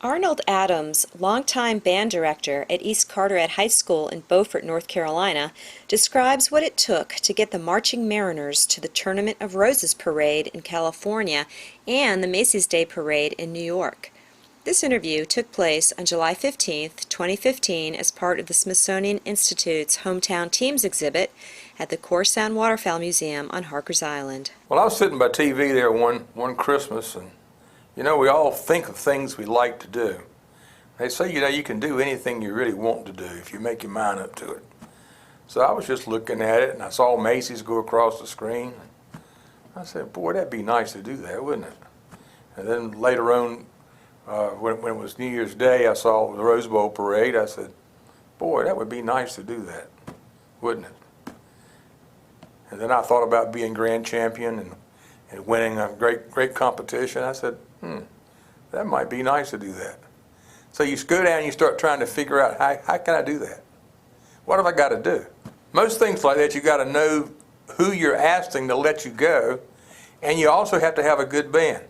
Arnold Adams, longtime band director at East Carteret High School in Beaufort, North Carolina, describes what it took to get the Marching Mariners to the Tournament of Roses Parade in California and the Macy's Day Parade in New York. This interview took place on July 15, 2015 as part of the Smithsonian Institute's Hometown Teams exhibit at the Core Sound Waterfowl Museum on Harkers Island. Well, I was sitting by TV there one Christmas, and we all think of things we like to do. They say, you can do anything you really want to do if you make your mind up to it. So I was just looking at it, and I saw Macy's go across the screen. I said, boy, that'd be nice to do that, wouldn't it? And then later on, when it was New Year's Day, I saw the Rose Bowl parade. I said, boy, that would be nice to do that, wouldn't it? And then I thought about being grand champion and winning a great competition. I said, that might be nice to do that. So you go down and you start trying to figure out, how can I do that? What have I got to do? Most things like that, you got to know who you're asking to let you go, and you also have to have a good band.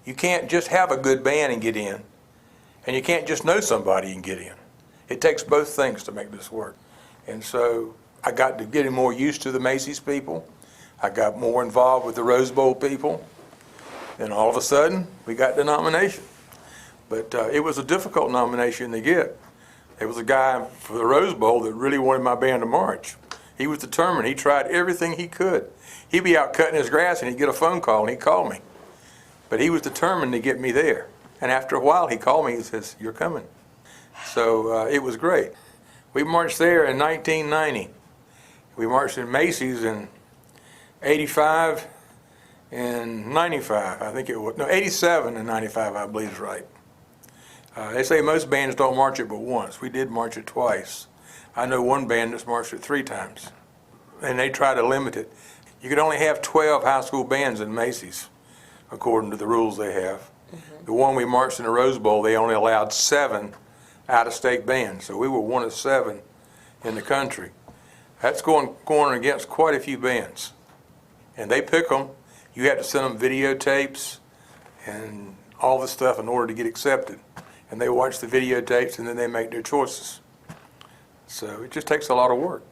You can't just have a good band and get in, and you can't just know somebody and get in. It takes both things to make this work. And so I got to getting more used to the Macy's people. I got more involved with the Rose Bowl people. Then all of a sudden, we got the nomination. But it was a difficult nomination to get. There was a guy for the Rose Bowl that really wanted my band to march. He was determined. He tried everything he could. He'd be out cutting his grass and he'd get a phone call and he'd call me. But he was determined to get me there. And after a while, he called me and says, "You're coming." So it was great. We marched there in 1990. We marched in Macy's in 85 and 95, I think it was. No, 87 and 95, I believe is right. They say most bands don't march it but once. We did march it twice. I know one band that's marched it 3 times. And they try to limit it. You could only have 12 high school bands in Macy's, according to the rules they have. The one we marched in the Rose Bowl, they only allowed 7 out-of-state bands. So we were one of 7 in the country. That's going against quite a few bands. And they pick them. You have to send them videotapes and all this stuff in order to get accepted. And they watch the videotapes and then they make their choices. So it just takes a lot of work.